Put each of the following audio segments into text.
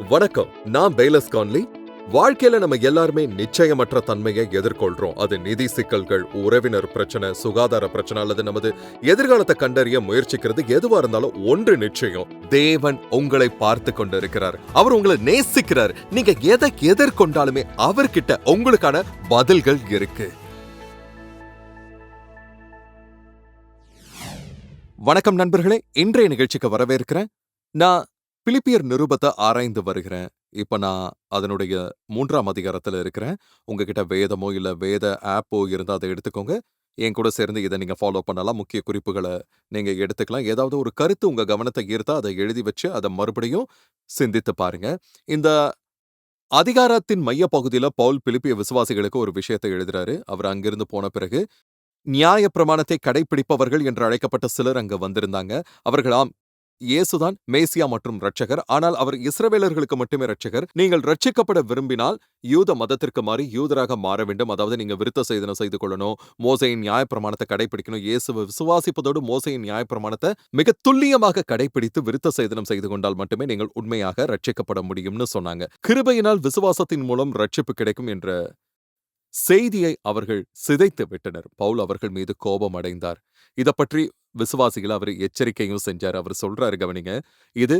வணக்கம். நான் பெய்லஸ் கான்லி. வாழ்க்கையில நம்ம எல்லாருமே நிச்சயமற்ற தன்மையை எதிர்கொள்றோம். அது நிதி சிக்கல்கள், உறவினர் பிரச்சனை, சுகாதார பிரச்சனை அல்லது நமது எதிர்காலத்தை கண்டறிய முயற்சிக்கிறது எதுவா இருந்தாலும் ஒன்று நிச்சயம். தேவன் உங்களை பார்த்து கொண்டிருக்கிறார். அவர் உங்களை நேசிக்கிறார். நீங்க எதை எதிர்கொண்டாலுமே அவர்கிட்ட உங்களுக்கான பதில்கள் இருக்கு. வணக்கம் நண்பர்களே. இன்றைய நிகழ்ச்சிக்கு வரவேற்கிறேன். நான் பிலிப்பியர் நிருபத்தை ஆராய்ந்து வருகிறேன். இப்ப நான் அதனுடைய 3ஆம் அதிகாரத்துல இருக்கிறேன். உங்ககிட்ட வேதமோ இல்ல வேத ஆப்போ இருந்தா அதை எடுத்துக்கோங்க. என் கூட சேர்ந்து இதை நீங்க ஃபாலோ பண்ணலாம். முக்கிய குறிப்புகளை நீங்க எடுத்துக்கலாம். ஏதாவது ஒரு கருத்து உங்க கவனத்தை ஈர்த்தா அதை எழுதி வச்சு அதை மறுபடியும் சிந்தித்து பாருங்க. இந்த அதிகாரத்தின் மைய பகுதியில பவுல் பிலிப்பிய விசுவாசிகளுக்கு ஒரு விஷயத்தை எழுதுறாரு. அவர் அங்கிருந்து போன பிறகு நியாய பிரமாணத்தை கடைபிடிப்பவர்கள் என்று அழைக்கப்பட்ட சிலர் அங்க வந்திருந்தாங்க. அவர்களாம் இயேசுதான் மேசியா மற்றும் இரட்சகர். ஆனால் அவர் இஸ்ரவேலர்களுக்கு மட்டுமே இரட்சகர். நீங்கள் ரட்சிக்கப்பட விரும்பினால் யூத மதத்திற்கு மாறி யூதராக மாற வேண்டும். அதாவது நீங்க விருத்த சேதனம் செய்து கொள்ளணும். மோசேயின் நியாயப்பிரமாணத்தை கடைபிடிக்கணும். இயேசுவை விசுவாசிப்பதோடு மோசேயின் நியாயப்பிரமாணத்தை மிக துல்லியமாக கடைபிடித்து விருத்த சேதனம் செய்து கொண்டால் மட்டுமே நீங்கள் உண்மையாக ரட்சிக்கப்பட முடியும்னு சொன்னாங்க. கிருபையினால் விசுவாசத்தின் மூலம் ரட்சிப்பு கிடைக்கும் என்ற செய்தியை அவர்கள் சிதைத்து விட்டனர். பவுல் அவர்கள் மீது கோபம் அடைந்தார். இதை பற்றி விசுவாசிகள் அவர் எச்சரிக்கையும் செஞ்சார். அவர் சொல்றாரு, கவனிங்க, இது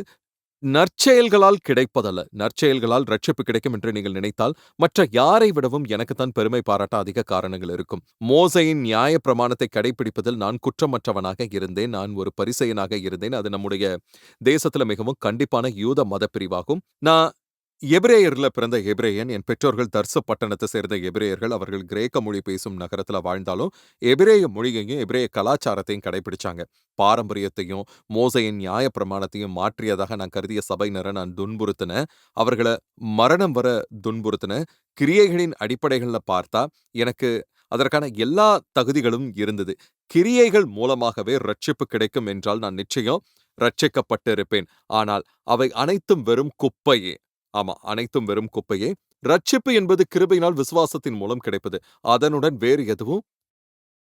நற்செயல்களால் கிடைப்பதல்ல. நற்செயல்களால் ரட்சிப்பு கிடைக்கும் என்று நீங்கள் நினைத்தால் மற்ற யாரை விடவும் எனக்குத்தான் பெருமை பாராட்ட அதிக காரணங்கள் இருக்கும். மோசையின் நியாய பிரமாணத்தை கடைபிடிப்பதில் நான் குற்றமற்றவனாக இருந்தேன். நான் ஒரு பரிசேயனாக இருந்தேன். அது நம்முடைய தேசத்துல மிகவும் கண்டிப்பான யூத மத பிரிவாகும். நான் எபிரேயர்ல பிறந்த எபிரேயன். என் பெற்றோர்கள் தர்சு பட்டணத்தை சேர்ந்த எபிரேயர்கள். அவர்கள் கிரேக்க மொழி பேசும் நகரத்துல வாழ்ந்தாலும் எபிரேய மொழியையும் எபிரேய கலாச்சாரத்தையும் கடைபிடிச்சாங்க. பாரம்பரியத்தையும் மோசையின் நியாய பிரமாணத்தையும் மாற்றியதாக நான் கருதிய சபையினரை நான் துன்புறுத்தினேன். அவர்களை மரணம் வர துன்புறுத்தினேன். கிரியைகளின் அடிப்படைகள்ல பார்த்தா எனக்கு அதற்கான எல்லா தகுதிகளும் இருந்தது. கிரியைகள் மூலமாகவே ரட்சிப்பு கிடைக்கும் என்றால் நான் நிச்சயம் ரட்சிக்கப்பட்டிருப்பேன். ஆனால் அவை அனைத்தும் வெறும் குப்பையே. ஆமா, அனைத்தும் வெறும் குப்பையே. ரட்சிப்பு என்பது கிருபையினால் விசுவாசத்தின் மூலம் கிடைப்பது. அதனுடன் வேறு எதுவும்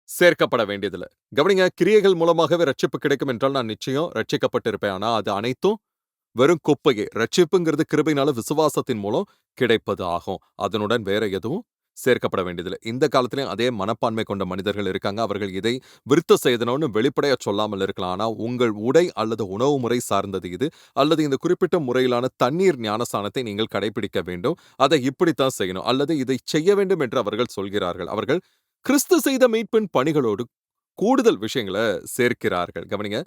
சேர்க்கப்பட வேண்டியதில்லை. கவனிங்க, கிரியைகள் மூலமாகவே ரட்சிப்பு கிடைக்கும் என்றால் நான் நிச்சயம் ரட்சிக்கப்பட்டிருப்பேன். ஆனா அது அனைத்தும் வெறும் குப்பையே. ரட்சிப்புங்கிறது கிருபையினால விசுவாசத்தின் மூலம் கிடைப்பது ஆகும். அதனுடன் வேற எதுவும் சேர்க்கப்பட வேண்டியதில்லை. இந்த காலத்திலேயும் அதே மனப்பான்மை கொண்ட மனிதர்கள் இருக்காங்க. அவர்கள் இதை விருத்த சேதனம்னு வெளிப்படையா சொல்லாமல் இருக்கலாம். ஆனா உங்கள் உடை அல்லது உணவு முறை சார்ந்தது இது, அல்லது இந்த குறிப்பிட்ட முறையிலான தண்ணீர் ஞானஸ்நானத்தை நீங்கள் கடைபிடிக்க வேண்டும். அதை இப்படித்தான் செய்யணும், அல்லது இதை செய்ய வேண்டும் என்று அவர்கள் சொல்கிறார்கள். அவர்கள் கிறிஸ்து செய்த மீட்பின் பணிகளோடு கூடுதல் விஷயங்களை சேர்க்கிறார்கள். கவனிங்க,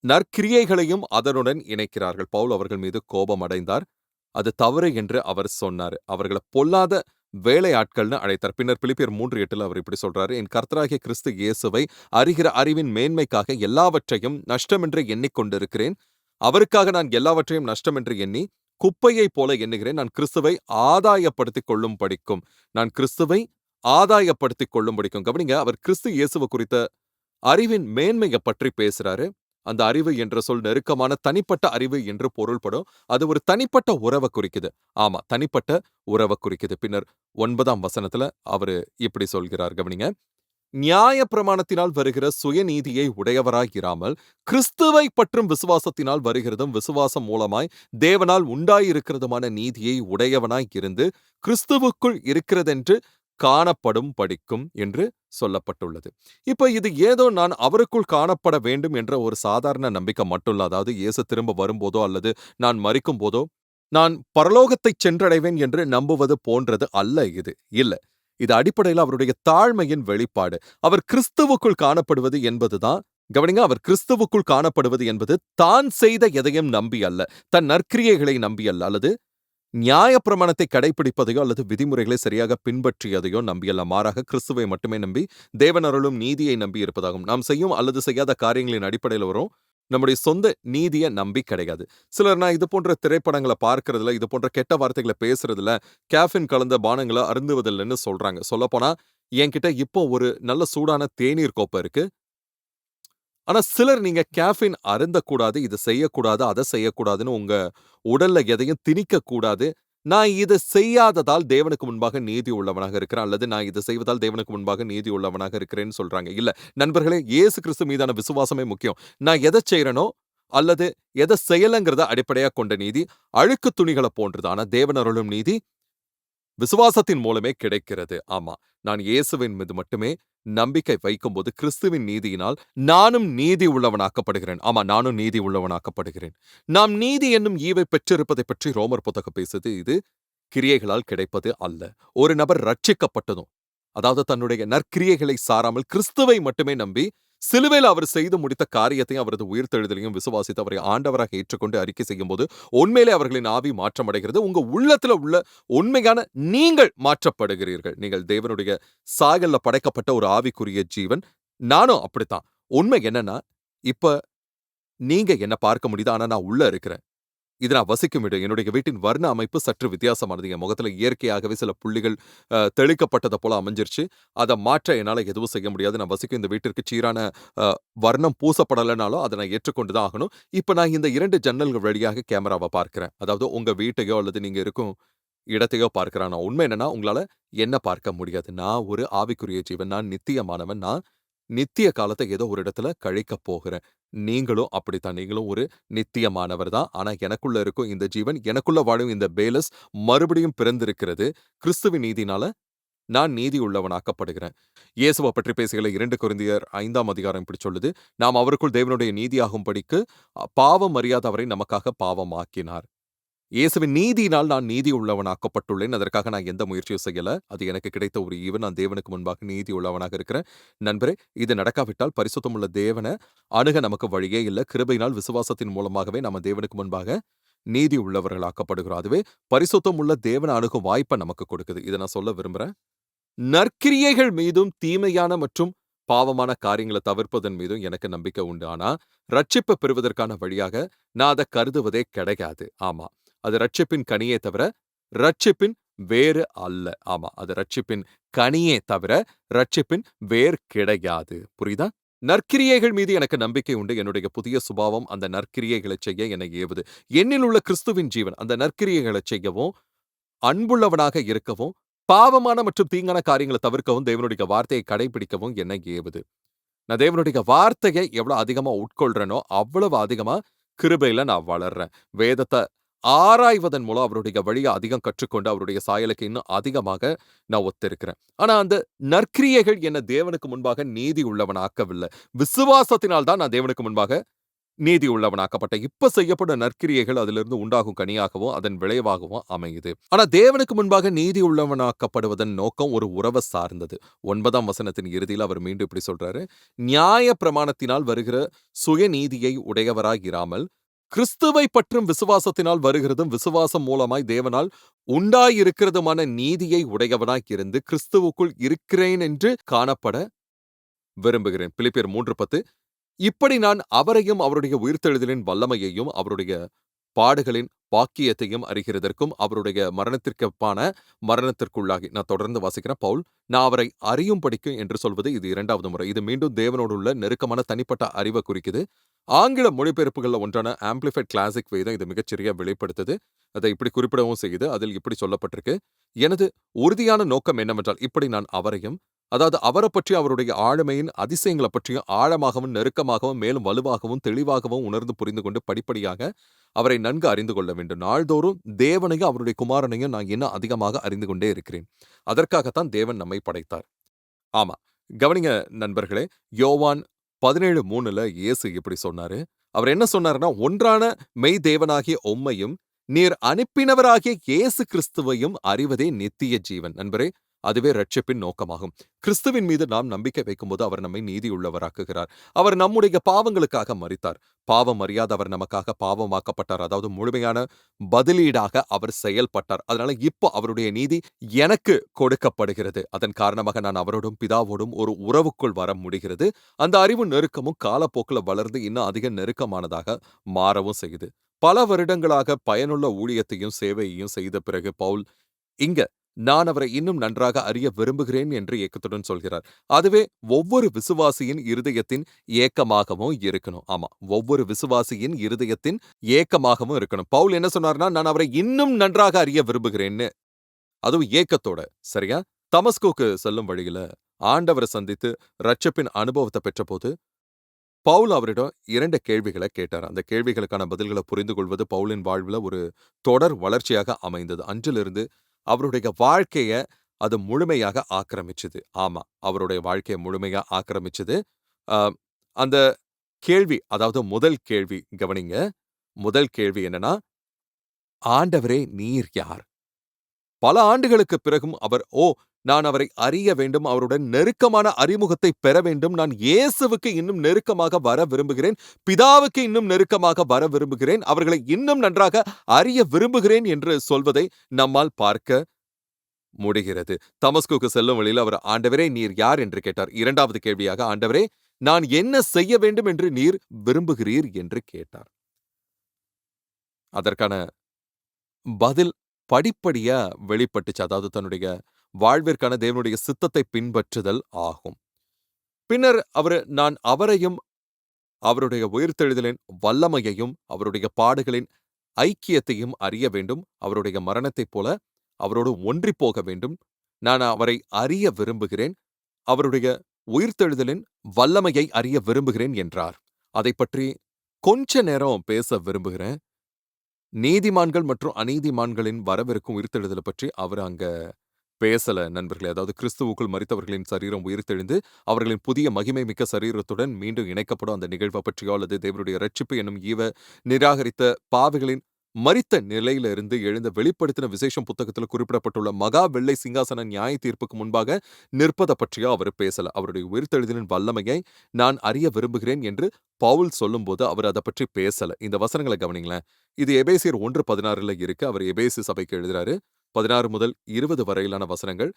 நற்கிரியைகளையும் அதனுடன் இணைக்கிறார்கள். பவுல் அவர்கள் மீது கோபம் அடைந்தார். அது தவறு என்று அவர் சொன்னார். அவர்களை பொல்லாத வேலையாட்கள்னு அழைத்தார். பின்னர் பிலிப்பியர் 3:8 அவர் இப்படி சொல்றாரு, என் கர்த்தராகிய கிறிஸ்து இயேசுவை அறிகிற அறிவின் மேன்மைக்காக எல்லாவற்றையும் நஷ்டமென்று எண்ணிக்கொண்டிருக்கிறேன். அவருக்காக நான் எல்லாவற்றையும் நஷ்டமென்று எண்ணி குப்பையைப் போல எண்ணுகிறேன். நான் கிறிஸ்துவை ஆதாயப்படுத்திக் கொள்ளும் படிக்கும். நான் கிறிஸ்துவை ஆதாயப்படுத்திக் கொள்ளும் படிக்கும். கவனிங்க, அவர் கிறிஸ்து இயேசுவை குறித்த அறிவின் மேன்மையை பற்றி பேசுறாரு. அந்த அறிவு என்ற சொல் நெருக்கமான தனிப்பட்ட அறிவு என்று பொருள்படும். அது ஒரு தனிப்பட்ட உறவை குறிக்குது. ஆமா, தனிப்பட்ட உறவை குறிக்குது. பின்னர் 9ஆம் வசனத்துல அவரு இப்படி சொல்கிறார், கவனிங்க, நியாய பிரமாணத்தினால் வருகிற சுயநீதியை உடையவராயிராமல் கிறிஸ்துவை பற்றும் விசுவாசத்தினால் வருகிறதும் விசுவாசம் மூலமாய் தேவனால் உண்டாயிருக்கிறதுமான நீதியை உடையவனாய் இருந்து கிறிஸ்துவுக்குள் இருக்கிறதென்று காணப்படும் படிக்கும் என்று சொல்லப்பட்டுள்ளது. இப்ப இது ஏதோ நான் அவருக்குள் காணப்பட வேண்டும் என்ற ஒரு சாதாரண நம்பிக்கை மட்டும் இல்ல. அதாவது இயேசு திரும்ப வரும்போதோ அல்லது நான் மரிக்கும் போதோ நான் பரலோகத்தை சென்றடைவேன் என்று நம்புவது போன்றது அல்ல. இது இல்ல. இது அடிப்படையில் அவருடைய தாழ்மையின் வெளிப்பாடு. அவர் கிறிஸ்துவுக்குள் காணப்படுவது என்பதுதான். கவனிங்க, அவர் கிறிஸ்துவுக்குள் காணப்படுவது என்பது தான் செய்த எதையும் நம்பி அல்ல, தன் நற்கிரியைகளை நம்பி அல்ல, அல்லது நியாய பிரமாணத்தை கடைபிடிப்பதையோ அல்லது விதிமுறைகளை சரியாக பின்பற்றியதையோ நம்பியல்ல. மாறாக கிறிஸ்துவை மட்டுமே நம்பி தேவன் அருளும் நீதியை நம்பி இருப்பதாகும். நாம் செய்யும் அல்லது செய்யாத காரியங்களின் அடிப்படையில் வரும் நம்முடைய சொந்த நீதியை நம்பி கிடையாது. சிலர் நான் இது போன்ற திரைப்படங்களை பார்க்கறதுல, இது போன்ற கெட்ட வார்த்தைகளை பேசுறதுல, கேஃபின் கலந்த பானங்களை அருந்துவதில்லைன்னு சொல்றாங்க. சொல்லப்போனா என்கிட்ட இப்போ ஒரு நல்ல சூடான தேநீர் கோப்பை இருக்கு. ஆனா சிலர் நீங்க கேஃபின் அருந்தக்கூடாது, இதை செய்யக்கூடாது, அதை செய்யக்கூடாதுன்னு உங்க உடல்ல எதையும் திணிக்க கூடாது. நான் இதை செய்யாததால் தேவனுக்கு முன்பாக நீதி உள்ளவனாக இருக்கிறேன், அல்லது நான் இதை செய்வதால் தேவனுக்கு முன்பாக நீதி உள்ளவனாக இருக்கிறேன்னு சொல்றாங்க. இல்ல நண்பர்களே, இயேசு கிறிஸ்து மீதான விசுவாசமே முக்கியம். நான் எதை செய்யறேனோ அல்லது எத செய்யலங்கிறத அடிப்படையா கொண்ட நீதி அழுக்கு துணிகளை போன்றது. ஆனா தேவன் அருளும் நீதி விசுவாசத்தின் மூலமே கிடைக்கிறது. ஆமா. நான் இயேசுவின் மீது மட்டுமே நம்பிக்கை வைக்கும்போது கிறிஸ்துவின் நீதியினால் நானும் நீதி உள்ளவனாக்கப்படுகிறேன். ஆமா, நானும் நீதி உள்ளவனாக்கப்படுகிறேன். நாம் நீதி என்னும் ஈவை பெற்றிருப்பதை பற்றி ரோமர் புத்தகம் பேசுது. இது கிரியைகளால் கிடைப்பது அல்ல. ஒரு நபர் ரட்சிக்கப்பட்டதும், அதாவது தன்னுடைய நற்கிரியைகளை சாராமல் கிறிஸ்துவை மட்டுமே நம்பி சிலுவையில் அவர் செய்து முடித்த காரியத்தையும் அவரது உயிர்த்தெழுதலையும் விசுவாசித்து அவரை ஆண்டவராக ஏற்றுக்கொண்டு அறிக்கை செய்யும்போது உண்மையிலே அவர்களின் ஆவி மாற்றமடைகிறது. உங்க உள்ளத்துல உள்ள உண்மையான நீங்கள் மாற்றப்படுகிறீர்கள். நீங்கள் தேவனுடைய சாயல்ல படைக்கப்பட்ட ஒரு ஆவிக்குரிய ஜீவன். நானும் அப்படித்தான். உண்மை என்னன்னா, இப்ப நீங்க என்ன பார்க்க முடியுது. ஆனா நான் உள்ள இருக்கிறேன். இது நான் வசிக்கும் இடம். என்னுடைய வீட்டின் வர்ண அமைப்பு சற்று வித்தியாசமானது. என் முகத்துல இயற்கையாகவே சில புள்ளிகள் தெளிக்கப்பட்டத போல அமைஞ்சிருச்சு. அத மாற்ற என்னால எதுவும் செய்ய முடியாது. நான் வசிக்கும் இந்த வீட்டிற்கு சீரான அ வர்ணம் பூசப்படலனாலும் அத நான் ஏற்றுக்கொண்டு தான் ஆகணும். இப்ப நான் இந்த 2 ஜன்னல்கள் வழியாக கேமராவ பார்க்கிறேன். அதாவது உங்க வீட்டையோ அல்லது நீங்க இருக்கும் இடத்தையோ பார்க்கிறேன். ஆனா உண்மை என்னன்னா, உங்களால என்ன பார்க்க முடியாது. நான் ஒரு ஆவிக்குரிய ஜீவன். நான் நித்தியமானவன். நான் நித்திய காலத்த ஏதோ ஒரு இடத்துல கழிக்கப் போகிறேன். நீங்களும் அப்படித்தான். நீங்களும் ஒரு நித்தியமானவர் தான். ஆனா எனக்குள்ள இருக்கும் இந்த ஜீவன், எனக்குள்ள வாழும் இந்த பேலஸ் மறுபடியும் பிறந்திருக்கிறது. கிறிஸ்துவின் நீதினால நான் நீதி உள்ளவனாக்கப்படுகிறேன். இயேசுவ பற்றி பேசுகையில 2 கொரிந்தியர் 5ஆம் அதிகாரம் இப்படி சொல்லுது. நாம் அவருக்குள் தேவனுடைய நீதியாகும்படிக்கு பாவம் அறியாத அவரை நமக்காக பாவமாக்கினார். இயேசுவின் நீதியினால் நான் நீதி உள்ளவனாக்கப்பட்டுள்ளேன். அதற்காக நான் எந்த முயற்சியும் செய்யல. அது எனக்கு கிடைத்த ஒரு ஈவு. நான் தேவனுக்கு முன்பாக நீதி உள்ளவனாக இருக்கிறேன். நண்பரே, இது நடக்காவிட்டால் பரிசுத்தமுள்ள தேவன அணுக நமக்கு வழியே இல்ல. கிருபையினால் விசுவாசத்தின் மூலமாகவே நம்ம தேவனுக்கு முன்பாக நீதி உள்ளவர்களாக்கப்படுகிறோம். அதுவே பரிசுத்தம் உள்ள தேவன அணுகும் வாய்ப்ப நமக்கு கொடுக்குது. இத நான் சொல்ல விரும்புறேன். நற்கிரியைகள் மீதும் தீமையான மற்றும் பாவமான காரியங்கள தவிர்ப்பதன் மீதும் எனக்கு நம்பிக்கை உண்டு. ஆனா, ரட்சிப்ப பெறுவதற்கான வழியாக நான் அத கருதுவதே கிடையாது. ஆமா. அது ரட்சிப்பின் கனியே தவிர, ரட்சிப்பின் வேறு அல்ல. ஆமா. அது ரட்சிப்பின் கனியே தவிர, ரட்சிப்பின் வேர் கிடையாது. புரியுதா? நற்கிரியைகள் மீது எனக்கு நம்பிக்கை உண்டு. என்னுடைய புதிய சுபாவம் அந்த நற்கிரியைகளைச் செய்ய என்னை ஏவுது. என்னில் உள்ள கிறிஸ்துவின் ஜீவன் அந்த நற்கிரியைகளைச் செய்யவும், அன்புள்ளவனாக இருக்கவும், பாவமான மற்றும் தீங்கான காரியங்கள தவிர்க்கவும், தேவனுடைய வார்த்தையை கடைபிடிக்கவும் என்னை ஏவுது. நான் தேவனுடைய வார்த்தையை எவ்வளவு அதிகமா உட்கொள்றேனோ, அவ்வளவு அதிகமா கிருபையில நான் வளர்றேன். வேதத்த ஆராய்வதன் மூலம் அவருடைய வழிய அதிகம் கற்றுக்கொண்டு, அவருடைய சாயலுக்கு இன்னும் அதிகமாக நான் ஒத்திருக்கிறேன். ஆனா அந்த நற்கிரியைகள் என்ன தேவனுக்கு முன்பாக நீதி உள்ளவனாக்கவில்ல. விசுவாசத்தினால் தான் நான் தேவனுக்கு முன்பாக நீதி உள்ளவனாக்கப்பட்டேன். இப்ப செய்யப்படும் நற்கிரியைகள் அதிலிருந்து உண்டாகும் கனியாகவும், அதன் விளைவாகவும் அமையுது. ஆனா தேவனுக்கு முன்பாக நீதி உள்ளவனாக்கப்படுவதன் நோக்கம் ஒரு உறவ சார்ந்தது. 9ஆம் வசனத்தின் இறுதியில அவர் மீண்டும் இப்படி சொல்றாரு. நியாய பிரமாணத்தினால் வருகிற சுயநீதியை உடையவராய் இராமல், கிறிஸ்துவை பற்றும் விசுவாசத்தினால் வருகிறதும், விசுவாசம் மூலமாய் தேவனால் உண்டாயிருக்கிறதுமான நீதியை உடையவனாய் இருந்து, கிறிஸ்துவுக்குள் இருக்கிறேன் என்று காணப்பட விரும்புகிறேன். பிலிப்பியர் 3:10. இப்படி நான் அவரையும் அவருடைய உயிர்த்தெழுதலின் வல்லமையையும் அவருடைய பாடுகளின் பாக்கியத்தையும் அறிகிறதற்கும் அவருடைய மரணத்திற்கப்பான மரணத்திற்குள்ளாகி நான் தொடர்ந்து வாசிக்கிறேன். பவுல் நான் அவரை அறியும்படிக்கும் என்று சொல்வது இது 2வது முறை. இது மீண்டும் தேவனோடு உள்ள நெருக்கமான தனிப்பட்ட அறிவை குறிக்குது. ஆங்கில மொழிபெயர்ப்புகள்ல ஒன்றான ஆம்பிளிஃபைட் கிளாசிக் வேதம் இது மிகச்சிறிய வெளிப்படுத்துது. அதை இப்படி குறிப்பிடவும் செய்யுது. அதில் இப்படி சொல்லப்பட்டிருக்கு. எனது உறுதியான நோக்கம் என்னவென்றால் இப்படி நான் அவரையும், அதாவது அவரைப் பற்றி அவருடைய ஆளுமையின் அதிசயங்களைப் பற்றியும் ஆழமாகவும் நெருக்கமாகவும் மேலும் வலுவாகவும் தெளிவாகவும் உணர்ந்து புரிந்து கொண்டு படிப்படியாக அவரை நன்கு அறிந்து கொள்ள வேண்டும். நாள்தோறும் தேவனையும் அவருடைய குமாரனையும் நான் இன்னும் அதிகமாக அறிந்து கொண்டே இருக்கிறேன். அதற்காகத்தான் தேவன் நம்மை படைத்தார். ஆமா. கவனிங்க நண்பர்களே. யோவான் 17:3ல இயேசு இப்படி சொன்னாரு. அவர் என்ன சொன்னாருன்னா, ஒன்றான மெய் தேவனாகிய உம்மையும், நீர் அனுப்பினவராகிய இயேசு கிறிஸ்துவையும் அறிவதே நித்திய ஜீவன். நண்பரே, அதுவே ரட்சிப்பின் நோக்கமாகும். கிறிஸ்துவின் மீது நாம் நம்பிக்கை வைக்கும்போது அவர் நம்மை நீதியுள்ளவராக்குகிறார். அவர் நம்முடைய பாவங்களுக்காக மரித்தார். பாவம் அறியாத அவர் நமக்காக பாவமாக்கப்பட்டார். அதாவது முழுமையான பதிலீடாக அவர் செயல்பட்டார். அதனால இப்போ அவருடைய நீதி எனக்கு கொடுக்கப்படுகிறது. அதன் காரணமாக நான் அவரோடும் பிதாவோடும் ஒரு உறவுக்குள் வர முடிகிறது. அந்த அறிவு நெருக்கமும் காலப்போக்கில் வளர்ந்து இன்னும் அதிக நெருக்கமானதாக மாறவும் செய்யுது. பல வருடங்களாக பயனுள்ள ஊழியத்தையும் சேவையையும் செய்த பிறகு பவுல் இங்க நான் அவரை இன்னும் நன்றாக அறிய விரும்புகிறேன் என்று ஏக்கத்துடன் சொல்கிறார். அதுவே ஒவ்வொரு விசுவாசியின் இருதயத்தின் ஏக்கமாகவும் இருக்கணும். ஆமா, ஒவ்வொரு விசுவாசியின் இருதயத்தின் ஏக்கமாகவும் இருக்கணும். பவுல் என்ன சொன்னார்னா, நான் அவரை இன்னும் நன்றாக அறிய விரும்புகிறேன்னு. அதுவும் ஏக்கத்தோட. சரியா? தமஸ்குக்கு செல்லும் வழியில ஆண்டவரை சந்தித்து ரட்சிப்பின் அனுபவத்தை பெற்றபோது பவுல் அவரிடம் 2 கேள்விகள கேட்டார். அந்த கேள்விகளுக்கான பதில்கள புரிந்து கொள்வது பவுலின் வாழ்வில ஒரு தொடர் வளர்ச்சியாக அமைந்தது. அன்றிலிருந்து அவருடைய வாழ்க்கைய அது முழுமையாக ஆக்கிரமிச்சது. ஆமா, அவருடைய வாழ்க்கைய முழுமையா ஆக்கிரமிச்சது. அ அந்த கேள்வி, அதாவது முதல் கேள்வி கவனிங்க. முதல் கேள்வி என்னன்னா, "ஆண்டவரே நீர் யார்?" பல ஆண்டுகளுக்குப் பிறகும் அவர், நான் அவரை அறிய வேண்டும். அவருடன் நெருக்கமான அறிமுகத்தை பெற வேண்டும். நான் இயேசுவுக்கு இன்னும் நெருக்கமாக வர விரும்புகிறேன். பிதாவுக்கு இன்னும் நெருக்கமாக வர விரும்புகிறேன். அவர்களை இன்னும் நன்றாக அறிய விரும்புகிறேன் என்று சொல்வதை நம்மால் பார்க்க முடிகிறது. தமஸ்குக்கு செல்லும் வழியில் அவர், ஆண்டவரே நீர் யார் என்று கேட்டார். 2வது கேள்வியாக, ஆண்டவரே நான் என்ன செய்ய வேண்டும் என்று நீர் விரும்புகிறீர் என்று கேட்டார். அதற்கான பதில் படிப்படியா வெளிப்பட்டுச்சு. அதாவது தன்னுடைய வாழ்விற்கான தேவனுடைய சித்தத்தை பின்பற்றுதல் ஆகும். பின்னர் நான் அவரையும், அவருடைய உயிர்த்தெழுதலின் வல்லமையையும், அவருடைய பாடுகளின் ஐக்கியத்தையும் அறிய வேண்டும். அவருடைய மரணத்தைப் போல அவரோடு ஒன்றிப் போக வேண்டும். நான் அவரை அறிய விரும்புகிறேன். அவருடைய உயிர்த்தெழுதலின் வல்லமையை அறிய விரும்புகிறேன் என்றார். அதைப் பற்றி கொஞ்ச நேரம் பேச விரும்புகிறேன். நீதிமான்கள் மற்றும் அநீதிமான்களின் வரவிருக்கும் உயிர்த்தெழுதல பற்றி அவர் அங்க பேசல நண்பர்களே. அதாவது கிறிஸ்துவுக்குள் மரித்தவர்களின் சரீரம் உயிர்த்தெழுந்து, அவர்களின் புதிய மகிமை மிக்க சரீரத்துடன் மீண்டும் இணைக்கப்படும் அந்த நிகழ்வ பற்றியோ, அல்லது தேவனுடைய இரட்சிப்பு என்னும் நிராகரித்த பாவிகளின் மரித்த நிலையிலிருந்து எழுந்த வெளிப்படுத்தின விசேஷம் புத்தகத்துல குறிப்பிடப்பட்டுள்ள மகா வெள்ளை சிங்காசன நியாய தீர்ப்புக்கு முன்பாக நிற்பத பற்றியோ அவர் பேசல. அவருடைய உயிர்த்தெழுதலின் வல்லமையை நான் அறிய விரும்புகிறேன் என்று பவுல் சொல்லும்போது அவர் அத பற்றி பேசல. இந்த வசனங்கள கவனிங்களேன். இது எபேசியர் 1:16ல இருக்கு. அவர் எபேசு சபைக்கு எழுதுறாரு. 16 முதல் 20 வரையிலான வசனங்கள்.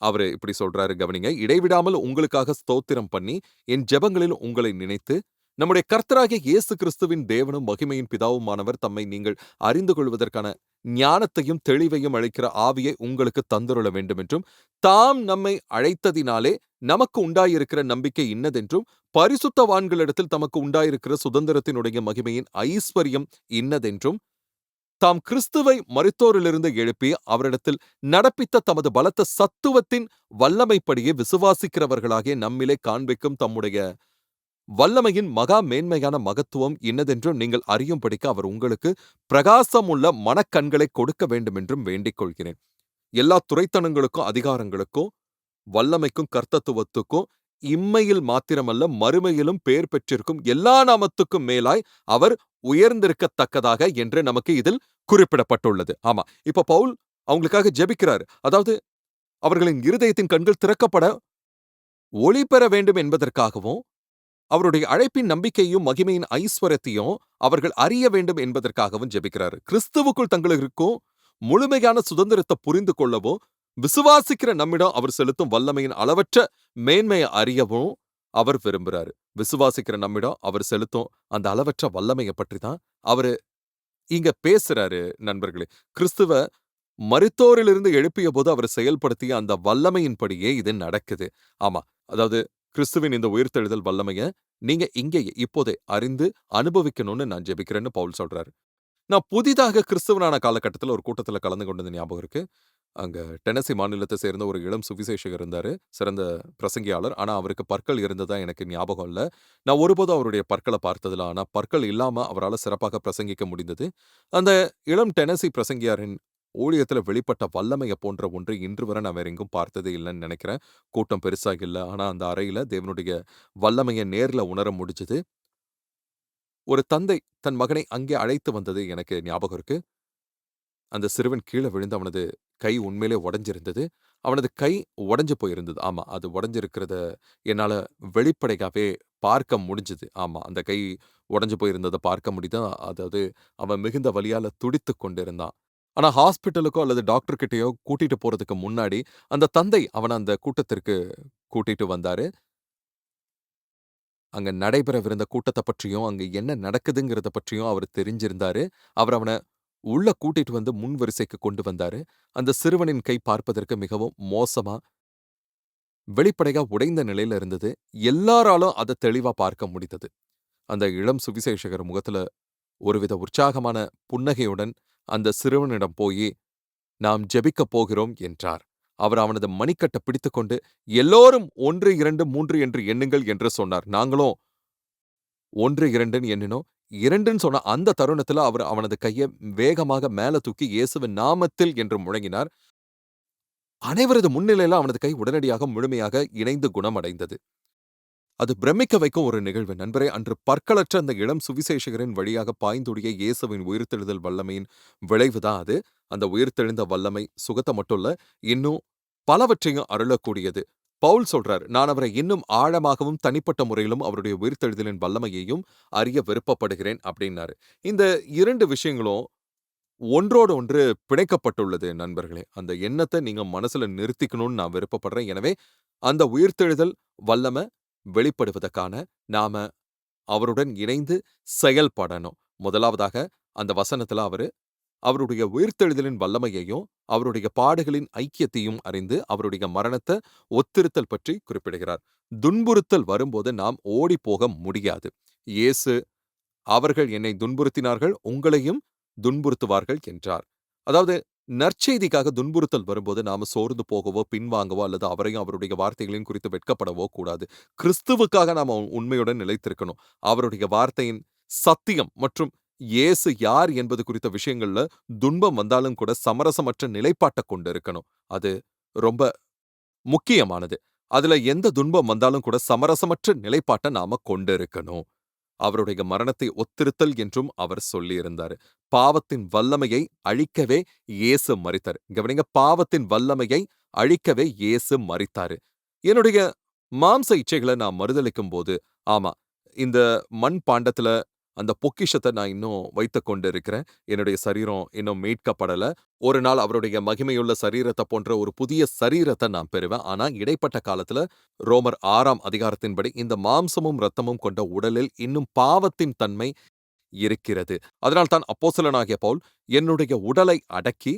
அவரு இப்படி சொல்றாரு கவனிங்க. இடைவிடாமல் உங்களுக்காக ஸ்தோத்திரம் பண்ணி, என் ஜெபங்களில் உங்களை நினைத்து, நம்முடைய கர்த்தராகிய இயேசு கிறிஸ்துவின் தேவனும் மகிமையின் பிதாவுமானவர் தம்மை நீங்கள் அறிந்து கொள்வதற்கான ஞானத்தையும் தெளிவையும் அளிக்கிற ஆவியை உங்களுக்கு தந்தருள வேண்டும் என்றும், தாம் நம்மை அழைத்ததினாலே நமக்கு உண்டாயிருக்கிற நம்பிக்கை இன்னதென்றும், பரிசுத்தவான்களிடத்தில் தமக்கு உண்டாயிருக்கிற சுதந்திரத்தினுடைய மகிமையின் ஐஸ்வரியம் இன்னதென்றும், தாம் கிறிஸ்துவை மரித்தோரிலிருந்து எழுப்பி அவரிடத்தில் நடப்பித்த தமது பலத்த சத்துவத்தின் வல்லமைப்படியே விசுவாசிக்கிறவர்களாகிய நம்மிலே காண்பிக்கும் தம்முடைய வல்லமையின் மகா மேன்மையான மகத்துவம் இன்னதென்றும் நீங்கள் அறியும்படிக்கு அவர் உங்களுக்கு பிரகாசமுள்ள மனக்கண்களை கொடுக்க வேண்டுமென்றும் வேண்டிக் கொள்கிறேன். எல்லா துரைத்தனங்களுக்கும், அதிகாரங்களுக்கும், வல்லமைக்கும், கர்த்தத்துவத்துக்கும் இம்மையில் மாத்திரமல்ல மறுமையிலும் பேர் பெற்றிருக்கும் எல்லா நாமத்துக்கும் மேலாய் அவர் உயர்ந்திருக்கத்தக்கதாக என்று நமக்கு இதில் குறிப்பிடப்பட்டுள்ளது. ஆமா, இப்ப பவுல் அவங்களுக்காக ஜெபிக்கிறாரு. அதாவது அவர்களின் இருதயத்தின் கண்கள் திறக்கப்பட ஒளி பெற வேண்டும் என்பதற்காகவும், அவருடைய அழைப்பின் நம்பிக்கையும் மகிமையின் ஐஸ்வரத்தையும் அவர்கள் அறிய வேண்டும் என்பதற்காகவும் ஜெபிக்கிறாரு. கிறிஸ்துவுக்குள் தங்களுக்கும் முழுமையான சுதந்திரத்தை புரிந்து கொள்ளவும், விசுவாசிக்கிற நம்மிடம் அவர் செலுத்தும் வல்லமையின் அளவற்ற மேன்மையை அறியவும் அவர் விரும்புறாரு. விசுவாசிக்கிற நம்மிடம் அவர் செலுத்தும் அந்த அளவற்ற வல்லமையை பற்றி தான் அவரு இங்க பேசுறாரு நண்பர்களே. கிறிஸ்துவ மரித்தோரிலிருந்து எழுப்பியபோது அவர் செயல்படுத்திய அந்த வல்லமையின்படியே இது நடக்குது. ஆமா, அதாவது கிறிஸ்துவின் இந்த உயிர்த்தெழுதல் வல்லமைய நீங்க இங்கேயே இப்போதே அறிந்து அனுபவிக்கணும்னு நான் ஜெபிக்கிறேன்னு பவுல் சொல்றாரு. நான் புதிதாக கிறிஸ்தவனான காலகட்டத்துல ஒரு கூட்டத்துல கலந்து கொண்டது ஞாபகம் இருக்கு. அங்க டென்னசி மாநிலத்தை சேர்ந்த ஒரு இளம் சுவிசேஷகர் இருந்தாரு. சிறந்த பிரசங்கியாளர். ஆனா அவருக்கு பற்கள் இருந்ததா எனக்கு ஞாபகம் இல்ல. நான் ஒருபோதும் அவருடைய பற்கள பார்த்ததில்ல. ஆனா பற்கள் இல்லாம அவரால சிறப்பாக பிரசங்கிக்க முடிந்தது. அந்த இளம் டென்னசி பிரசங்கியாரின் ஊழியத்துல வெளிப்பட்ட வல்லமைய போன்ற ஒன்று இன்று வரை நான் வேற எங்கும் பார்த்ததே இல்லன்னு நெனைக்கிறேன். கூட்டம் பெருசா இல்ல. ஆனா அந்த அறையில தேவனுடைய வல்லமைய நேர்ல உணர முடிஞ்சது. ஒரு தந்தை தன் மகனை அங்கே அழைத்து வந்தது எனக்கு ஞாபகம் இருக்கு. அந்த சிறுவன் கீழ விழுந்து அவனது கை உண்மையிலே உடைஞ்சிருந்தது. அவனது கை உடைஞ்சு போயிருந்தது. ஆமா, அது உடைஞ்சிருக்கிறத என்னால வெளிப்படையாவே பார்க்க முடிஞ்சது. ஆமா, அந்த கை உடைஞ்சு போயிருந்தத பார்க்க முடியுது. அதாவது அவன் மிகுந்த வலியால துடித்துக் கொண்டிருந்தான். ஆனா ஹாஸ்பிட்டலுக்கோ அல்லது டாக்டர் கிட்டயோ கூட்டிட்டு போறதுக்கு முன்னாடி, அந்த தந்தை அவன அந்த கூட்டத்திற்கு கூட்டிட்டு வந்தாரு. அங்க நடைபெறவிருந்த கூட்டத்த பற்றியும், அங்க என்ன நடக்குதுங்கிறத பற்றியும் அவரு தெரிஞ்சிருந்தாரு. அவன உள்ள கூட்டிட்டு வந்து முன் வரிசைக்கு கொண்டு வந்தாரு. அந்த சிறுவனின் கை பார்ப்பதற்கு மிகவும் மோசமா, வெளிப்படையா உடைந்த நிலையில இருந்தது. எல்லாராலும் அத தெளிவா பார்க்க முடிந்தது. அந்த இளம் சுவிசேஷகர் முகத்துல ஒருவித உற்சாகமான புன்னகையுடன் அந்த சிறுவனிடம் போயி, "நாம் ஜெபிக்கப் போகிறோம்" என்றார். அவர் அவனது மணிக்கட்ட பிடித்துக்கொண்டு, "எல்லோரும் 1, 2, 3 என்று எண்ணுங்கள்" என்று சொன்னார். நாங்களும் 1, 2ன்னு எண்ணினோம். 2ன்னு சொன்ன அந்த தருணத்துல அவர் அவனது கைய வேகமாக மேல தூக்கி இயேசுவின் நாமத்தில் என்று முழங்கினார். அனைவரது முன்னிலையில அவனது கை உடனடியாக முழுமையாக இணைந்து குணமடைந்தது. அது பிரமிக்க வைக்கும் ஒரு நிகழ்வு. நண்பரே, அன்று பற்களற்ற அந்த இளம் சுவிசேஷகரின் வழியாக பாய்ந்தோடிய இயேசுவின் உயிர்த்தெழுதல் வல்லமையின் விளைவு தான் அது. அந்த உயிர்த்தெழுந்த வல்லமை சுகத்த மட்டும் இல்ல, இன்னும் பலவற்றையும் அருளக்கூடியது. பவுல் சொல்றார், நான் அவரை இன்னும் ஆழமாகவும் தனிப்பட்ட முறையிலும் அவருடைய உயிர்த்தெழுதலின் வல்லமையையும் அறிய விருப்பப்படுகிறேன் அப்படின்னாரு. இந்த 2 விஷயங்களும் ஒன்றோடு ஒன்று பிணைக்கப்பட்டுள்ளது நண்பர்களே. அந்த எண்ணத்த நீங்க மனசுல நிறுத்திக்கணும்னு நான் விருப்பப்படுறேன். எனவே அந்த உயிர்த்தெழுதல் வல்லம வெளிப்படுவதற்கான நாம அவருடன் இணைந்து செயல்படணும். முதலாவதாக அந்த வசனத்துல அவருடைய உயிர்த்தெழுதலின் வல்லமையையும், அவருடைய பாடுகளின் ஐக்கியத்தையும் அறிந்து, அவருடைய மரணத்த ஒத்திருத்தல் பற்றி குறிப்பிடுகிறார். துன்புறுத்தல் வரும்போது நாம் ஓடிப்போக முடியாது. இயேசு, அவர்கள் என்னை துன்புறுத்தினார்கள், உங்களையும் துன்புறுத்துவார்கள் என்றார். அதாவது நற்செய்திக்காக துன்புறுத்தல் வரும்போது நாம சோர்ந்து போகவோ, பின்வாங்கவோ அல்லது அவரையும் அவருடைய வார்த்தைகளையும் குறித்து வெட்கப்படவோ கூடாது. கிறிஸ்துவுக்காக நாம உண்மையுடன் நிலைத்திருக்கணும். அவருடைய வார்த்தையின் சத்தியம் மற்றும் இயேசு யார் என்பது குறித்த விஷயங்கள்ல துன்பம் வந்தாலும் கூட சமரசமற்ற நிலைப்பாட்ட கொண்டு இருக்கணும். அது ரொம்ப முக்கியமானது. அதுல எந்த துன்பம் வந்தாலும் கூட சமரசமற்ற நிலைப்பாட்ட நாம கொண்டு இருக்கணும். அவருடைய மரணத்தை ஒத்திருத்தல் என்றும் அவர் சொல்லியிருந்தாரு. பாவத்தின் வல்லமையை அழிக்கவே இயேசு மரித்தார். கவனிங்க, பாவத்தின் வல்லமையை அழிக்கவே இயேசு மரித்தாரு. என்னுடைய மாம்ச இச்சைகள நான் மறுதலிக்கும்போது, ஆமா, இந்த மண் பாண்டத்துல அந்த பொக்கிஷத்த நான் இன்னும் வைத்துக் கொண்டு இருக்கிறேன். என்னுடைய சரீரம் இன்னும் மீட்கப்படல. ஒரு நாள் அவருடைய மகிமையுள்ள சரீரத்த போன்ற ஒரு புதிய சரீரத்த நான் பெறுவேன். ஆனா இடைப்பட்ட காலத்துல ரோமர் 6ஆம் அதிகாரத்தின்படி இந்த மாம்சமும் இரத்தமும் கொண்ட உடலில் இன்னும் பாவத்தின் தன்மை இருக்கிறது. அதனால்தான் அப்போஸ்தலனாகிய பவுல் என்னுடைய உடலை அடக்கி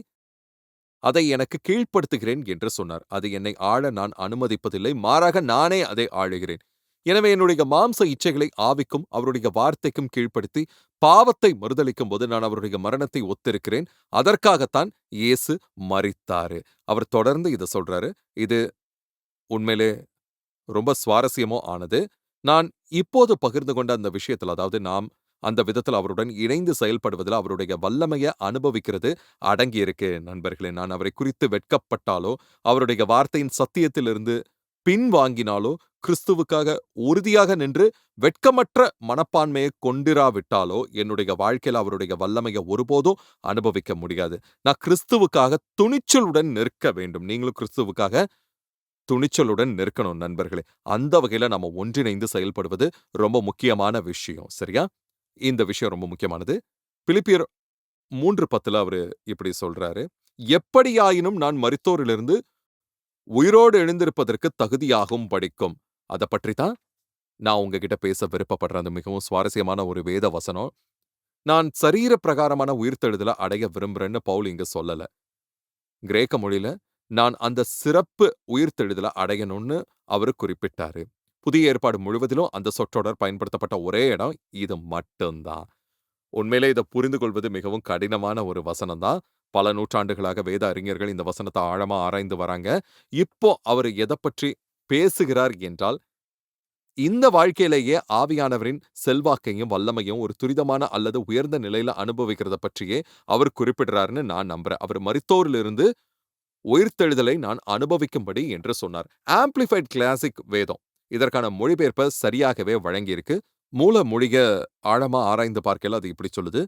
அதை எனக்கு கீழ்ப்படுத்துகிறேன் என்று சொன்னார். அது என்னை ஆள நான் அனுமதிப்பதில்லை. மாறாக நானே அதை ஆளுகிறேன். எனவே என்னுடைய மாம்ச இச்சைகளை ஆவிக்கும் அவருடைய வார்த்தைக்கும் கீழ்ப்படுத்தி பாவத்தை மறுதலிக்கும் போது நான் அவருடைய மரணத்தை ஒத்திருக்கிறேன். அதற்காகத்தான் இயேசு மரித்தாரு. அவர் தொடர்ந்து இத சொல்றாரு. இது உண்மையிலே ரொம்ப சுவாரஸ்யமோ ஆனது. நான் இப்போது பகிர்ந்து கொண்ட அந்த விஷயத்துல, அதாவது நாம் அந்த விதத்துல அவருடன் இணைந்து செயல்படுவதில அவருடைய வல்லமைய அனுபவிக்கிறது அடங்கியிருக்கு நண்பர்களே. நான் அவரை குறித்து வெட்கப்பட்டாலோ, அவருடைய வார்த்தையின் சத்தியத்திலிருந்து பின்வாங்கினாலோ, கிறிஸ்துவுக்காக உறுதியாக நின்று வெட்கமற்ற மனப்பான்மையை கொண்டிராவிட்டாலோ, என்னுடைய வாழ்க்கையில அவருடைய வல்லமைய ஒருபோதும் அனுபவிக்க முடியாது. நான் கிறிஸ்துவுக்காக துணிச்சலுடன் நிற்க வேண்டும். நீங்களும் கிறிஸ்துவுக்காக துணிச்சலுடன் நிற்கணும் நண்பர்களே. அந்த வகையில நம்ம ஒன்றிணைந்து செயல்படுவது ரொம்ப முக்கியமான விஷயம். சரியா? இந்த விஷயம் ரொம்ப முக்கியமானது. பிலிப்பியர் 3:10 அவரு இப்படி சொல்றாரு. எப்படியாயினும் நான் மரித்தோரிலிருந்து உயிரோடு எழுந்திருப்பதற்கு தகுதியாகும் படிக்கும். அத பற்றி தான் நான் உங்ககிட்ட பேச விருப்பப்படுறேன். அது மிகவும் சுவாரஸ்யமான ஒரு வேத வசனம். நான் சரீர பிரகாரமான உயிர்த்தெழுதல அடைய விரும்புறேன்னு பவுல் இங்க சொல்லல. கிரேக்க மொழியில நான் அந்த சிறப்பு உயிர்த்தெழுதல அடையணும்னு அவரு குறிப்பிட்டாரு. புதிய ஏற்பாடு முழுவதிலும் அந்த சொற்றொடர் பயன்படுத்தப்பட்ட ஒரே இடம் இது மட்டும் தான். உண்மையிலே இத புரிந்து கொள்வது மிகவும் கடினமான ஒரு வசனம் தான். பல நூற்றாண்டுகளாக வேத அறிஞர்கள் இந்த வசனத்த ஆழமா ஆராய்ந்து வராங்க. இப்போ அவரு எதப் பற்றி பேசுகிறார் என்றால், இந்த வாழ்க்கையிலேயே ஆவியானவரின் செல்வாக்கையும், வல்லமையும் ஒரு துரிதமான அல்லது உயர்ந்த நிலையில அனுபவிக்கிறத பற்றியே அவர் குறிப்பிடுறாருன்னு நான் நம்புறேன். அவர் மரித்தோரிலிருந்து உயிர்த்தெழுதலை நான் அனுபவிக்கும்படி என்று சொன்னார். ஆம்பிளிஃபைட் கிளாசிக் வேதம் இதற்கான மொழிபெயர்ப்ப சரியாகவே வழங்கியிருக்கு. மூல மொழிய ஆழமா ஆராய்ந்து பார்க்கையில அது இப்படி சொல்லுது.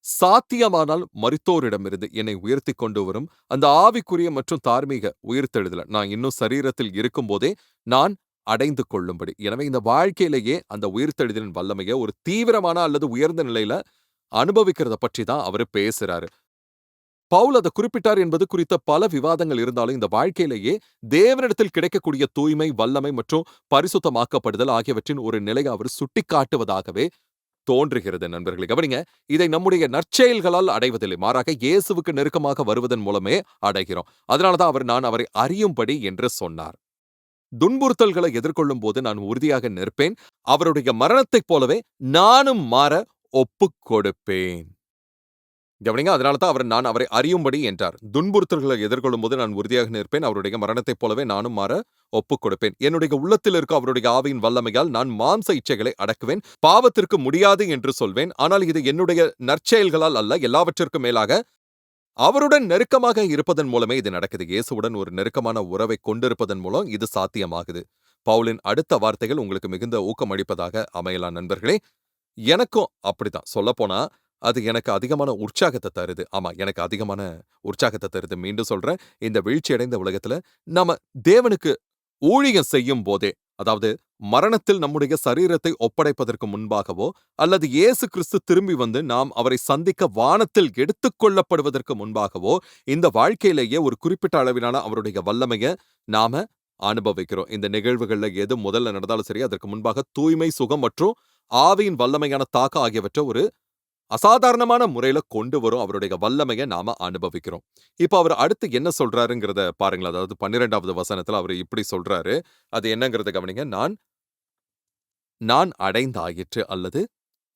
சாத்தியமானால் மரித்தோரிடமிருந்து என்னை உயர்த்திக் கொண்டு வரும் அந்த ஆவிக்குரிய மற்றும் தார்மீக உயிர்த்தெழுதல நான் இன்னும் சரீரத்தில் இருக்கும்போதே நான் அடைந்து கொள்ளும்படி. எனவே இந்த வாழ்க்கையிலேயே அந்த உயிர்த்தெழுதலின் வல்லமைய ஒரு தீவிரமான அல்லது உயர்ந்த நிலையில அனுபவிக்கிறத பற்றி தான் அவரு பேசுறாரு. பவுல் அத குறிப்பிட்டார் என்பது குறித்த பல விவாதங்கள் இருந்தாலும், இந்த வாழ்க்கையிலேயே தேவனிடத்தில் கிடைக்கக்கூடிய தூய்மை, வல்லமை மற்றும் பரிசுத்தமாக்கப்படுதல் ஆகியவற்றின் ஒரு நிலையை அவர் சுட்டிக்காட்டுவதாகவே தோன்றுகிறது நண்பர்களே. கவனிங்க, இதை நம்முடைய நற்செயல்களால் அடைவதில்லை. மாறாக இயேசுவுக்கு நெருக்கமாக வருவதன் மூலமே அடைகிறோம். அதனால தான் நான் அவரை அறியும்படி என்று சொன்னார். துன்புறுத்தல்களை எதிர்கொள்ளும் போது நான் உறுதியாக நிற்பேன். அவருடைய மரணத்தைப் போலவே நானும் மாற ஒப்புக் கொடுப்பேன். கவனிங்க, அதனால தான் நான் அவரை அறியும்படி என்றார். துன்புறுத்தல்களை எதிர்கொள்ளும்போது நான் உறுதியாக நிற்பேன். அவருடைய மரணத்தைப் போலவே நானும் மாற ஒப்புக் கொடுப்பேன். என்னுடைய உள்ளத்தில் இருக்கும் அவருடைய ஆவியின் வல்லமையால் நான் மாம்ச இச்சைகளை அடக்குவேன். பாவத்திற்கு முடியாது என்று சொல்வேன். ஆனால் இது என்னுடைய நற்செயல்களால் அல்ல, எல்லாவற்றிற்கும் மேலாக அவருடன் நெருக்கமாக இருப்பதன் மூலமே இது நடக்குது. இயேசுவுடன் ஒரு நெருக்கமான உறவை கொண்டிருப்பதன் மூலம் இது சாத்தியமாகுது. பவுலின் அடுத்த வார்த்தைகள் உங்களுக்கு மிகுந்த ஊக்கமளிப்பதாக அமையலாம் நண்பர்களே. எனக்கும் அப்படித்தான். சொல்லப்போனா, அது எனக்கு அதிகமான உற்சாகத்த தருது. ஆமா, எனக்கு அதிகமான உற்சாகத்த தருது. மீண்டும் சொல்றேன். இந்த வீழ்ச்சியடைந்த உலகத்துல, நாம தேவனுக்கு ஊழியம் செய்யும்போதே, அதாவது மரணத்தில் நம்முடைய சரீரத்தை ஒப்படைப்பதற்கு முன்பாகவோ, அல்லது இயேசு கிறிஸ்து திரும்பி வந்து நாம் அவரை சந்திக்க வானத்தில் எடுத்துக் கொள்ளப்படுவதற்கு முன்பாகவோ, இந்த வாழ்க்கையிலேயே ஒரு குறிப்பிட்ட அளவிலான அவருடைய வல்லமைய நாம அனுபவிக்கிறோம். இந்த நிகழ்வுகள்ல எது முதல்ல நடந்தாலும் சரி, அதற்கு முன்பாக தூய்மை, சுகம் மற்றும் ஆவியின் வல்லமையான தாக்கம் ஆகியவற்றை ஒரு அசாதாரணமான முறையில கொண்டு வரும் அவருடைய வல்லமைய நாம அனுபவிக்கிறோம். இப்ப அவர் அடுத்து என்ன சொல்றாருங்கிறத பாருங்களேன். அதாவது 12வது வசனத்துல அவரு இப்படி சொல்றாரு. அது என்னங்கிறத கவனிங்க. நான் அடைந்தாயிற்று அல்லது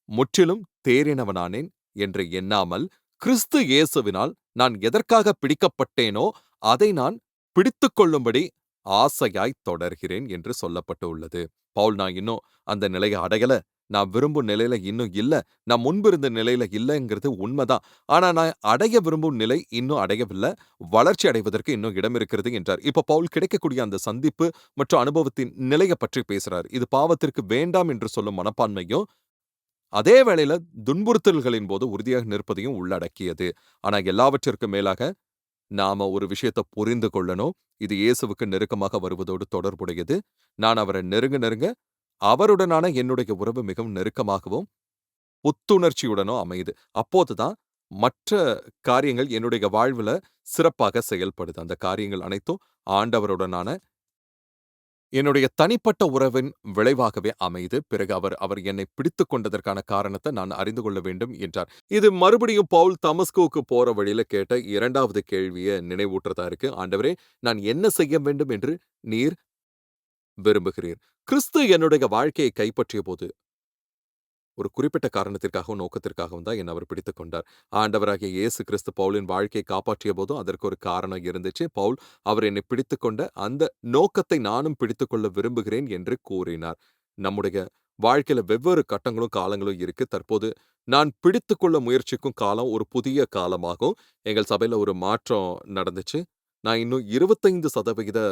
முற்றிலும் தேறினவனானேன் என்று எண்ணாமல், கிறிஸ்து இயேசுவினால் நான் எதற்காக பிடிக்கப்பட்டேனோ, அதை நான் பிடித்துக் கொள்ளும்படி ஆசையாய் தொடர்கிறேன் என்று சொல்லப்பட்டு உள்ளது. பவுல், நான் இன்னும் அந்த நிலைய அடையல. நான் விரும்பும் நிலையில இன்னும் இல்ல. நான் முன்பு இருந்த நிலையில இல்லங்கிறது உண்மதான். ஆனா நான் அடைய விரும்பும் நிலை இன்னும் அடையவில்ல. வளர்ச்சி அடைவதற்கு இன்னும் இடம் இருக்கிறது என்றார். இப்ப பவுல் கிடைக்கக்கூடிய அந்த சந்திப்பு மற்றும் அனுபவத்தின் நிலைய பற்றி பேசுறார். இது பாவத்திற்கு வேண்டாம் என்று சொல்லும் மனப்பான்மையும், அதே வேளையில துன்புறுத்தல்களின் போது உறுதியாக நிற்பதையும் உள்ளடக்கியது. ஆனா எல்லாவற்றிற்கும் மேலாக நாம ஒரு விஷயத்த புரிந்து கொள்ளணும். இது இயேசுவுக்கு நெருக்கமாக வருவதோடு தொடர்புடையது. நான் அவரை நெருங்க நெருங்க அவருடனான என்னுடைய உறவு மிகவும் நெருக்கமாகவும், புத்துணர்ச்சியுடனும் அமையுது. அப்போதுதான் மற்ற காரியங்கள் என்னுடைய வாழ்வுல சிறப்பாக செயல்படுது. அந்த காரியங்கள் அனைத்தும் ஆண்டவருடனான என்னுடைய தனிப்பட்ட உறவின் விளைவாகவே அமையுது. பிறகு அவர் அவர் என்னை பிடித்துக் கொண்டதற்கான காரணத்த நான் அறிந்து கொள்ள வேண்டும் என்றார். இது மறுபடியும் பவுல் தமஸ்குவுக்கு போற வழியில கேட்ட 2வது கேள்விய நினைவூட்டுறதா இருக்கு. ஆண்டவரே, நான் என்ன செய்ய வேண்டும் என்று நீர் விரும்புகிறீர்? கிறிஸ்து என்னுடைய வாழ்க்கையை கைப்பற்றியபோது, ஒரு குறிப்பிட்ட காரணத்திற்காகவும், நோக்கத்திற்காகவும் தான் என்ன அவர் பிடித்துக் கொண்டார். ஆண்டவராகிய இயேசு கிறிஸ்து பவுலின் வாழ்க்கையை காப்பாற்றிய போதும் அதற்கு ஒரு காரணம் இருந்துச்சு. பவுல் அவர் என்னை பிடித்துக்கொண்ட அந்த நோக்கத்தை நானும் பிடித்துக்கொள்ள விரும்புகிறேன் என்று கூறினார். நம்முடைய வாழ்க்கையில வெவ்வேறு கட்டங்களும், காலங்களும் இருக்கு. தற்போது நான் பிடித்துக்கொள்ள முயற்சிக்கும் காலம் ஒரு புதிய காலமாகும். எங்கள் சபையில ஒரு மாற்றம் நடந்துச்சு. நான் இன்னும் 25%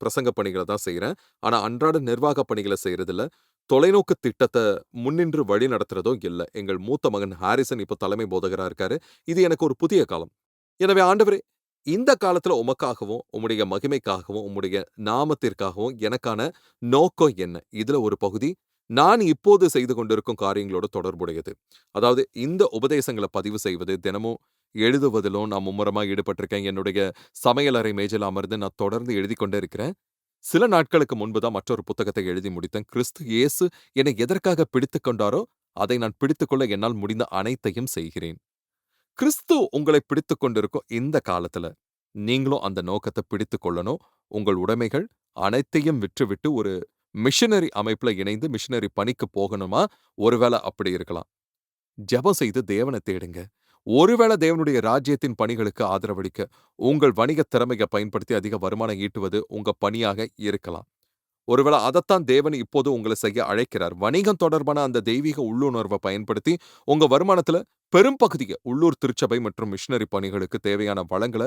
பிரசங்க பணிகள தான் செய்றேன். ஆனா அன்றாட நிர்வாக பணிகள செய்றதில்ல. தொலைநோக்கு திட்டத்த முன்னின்று வழி நடத்துறதோ இல்ல. எங்கள் மூத்த மகன் ஹாரிசன் இப்ப தலைமை போதகரா இருக்காரு. இது எனக்கு ஒரு புதிய காலம். எனவே ஆண்டவரே, இந்த காலத்துல உமக்காகவும், உம்முடைய மகிமைக்காகவும், உம்முடைய நாமத்திற்காகவும் எனக்கான நோக்கம் என்ன? இதுல ஒரு பகுதி நான் இப்போது செய்து கொண்டிருக்கும் காரியங்களோடு தொடர்புடையது. அதாவது இந்த உபதேசங்கள பதிவு செய்வது, தினமும் எழுதுவதிலும் நான் மும்முரமா ஈடுபட்டிருக்கேன். என்னுடைய சமையலறை மேஜையில அமர்ந்து நான் தொடர்ந்து எழுதிக் கொண்டே இருக்கிறேன். சில நாட்களுக்கு முன்பு தான் மற்றொரு புத்தகத்தை எழுதி முடித்தேன். கிறிஸ்து இயேசு என்னை எதற்காக பிடித்துக் கொண்டாரோ, அதை நான் பிடித்துக்கொள்ள என்னால் முடிந்த அனைத்தையும் செய்கிறேன். கிறிஸ்து உங்களை பிடித்துக் கொண்டிருக்கும் இந்த காலத்துல, நீங்களும் அந்த நோக்கத்த பிடித்துக் கொள்ளணும். உங்கள் உடைமைகள் அனைத்தையும் விற்றுவிட்டு ஒரு மிஷனரி அமைப்புல இணைந்து மிஷனரி பணிக்கு போகணுமா? ஒருவேளை அப்படி இருக்கலாம். ஜெபம் செய்து தேவன தேடுங்க. ஒருவேளை தேவனுடைய ராஜ்யத்தின் பணிகளுக்கு ஆதரவளிக்க, உங்கள் வணிகத் திறமைய பயன்படுத்தி அதிக வருமானம் ஈட்டுவது உங்க பணியாக இருக்கலாம். ஒருவேளை அதத்தான் தேவன் இப்போது உங்கள செய்ய அழைக்கிறார். வணிகம் தொடர்பான அந்த தெய்வீக உள்ளுணர்வ பயன்படுத்தி, உங்க வருமானத்துல பெரும்பகுதிய உள்ளூர் திருச்சபை மற்றும் மிஷனரி பணிகளுக்கு தேவையான வளங்கள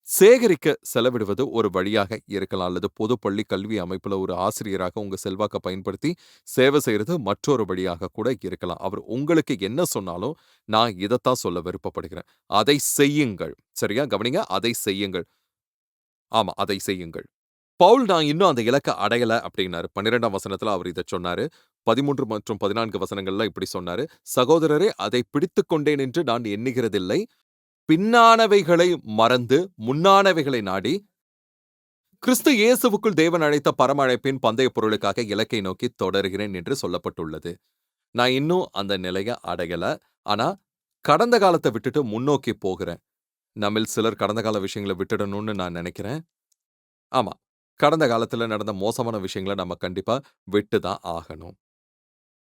சேகரிக்க செலவிடுவது ஒரு வழியாக இருக்கலாம். அல்லது பொது பள்ளி கல்வி அமைப்புல ஒரு ஆசிரியராக உங்க செல்வாக்க பயன்படுத்தி சேவை செய்றது மற்றொரு வழியாக கூட இருக்கலாம். அவர் உங்களுக்கு என்ன சொன்னாலும், நான் இதத்தான் சொல்ல விருப்பப்படுகிறேன். அதை செய்யுங்கள். சரியா? கவனிங்க. அதை செய்யுங்கள். ஆமா, அதை செய்யுங்கள். பவுல், நான் இன்னும் அந்த இலக்க அடையல அப்படின்னாரு. 12ஆம் வசனத்துல அவர் இத சொன்னாரு. 13 மற்றும் 14 வசனங்கள்ல இப்படி சொன்னாரு. சகோதரரே, அதை பிடித்துக் கொண்டேன் என்று நான் எண்ணுகிறதில்லை. பின்னானவைகளை மறந்து முன்னானவைகளை நாடி, கிறிஸ்து இயேசுவுக்குள் தேவன் அழைத்த பரம அழைப்பின் பந்தயப் பொருளுக்காக இலக்கை நோக்கி தொடருகிறேன் என்று சொல்லப்பட்டுள்ளது. நான் இன்னும் அந்த நிலைய அடையல. ஆனா, கடந்த காலத்த விட்டுட்டு முன்னோக்கி போகிறேன். நம்மில் சிலர் கடந்த கால விஷயங்கள விட்டுடணும்னு நான் நெனைக்கிறேன். ஆமா. கடந்த காலத்துல நடந்த மோசமான விஷயங்கள நம்ம கண்டிப்பா விட்டு தான் ஆகணும்.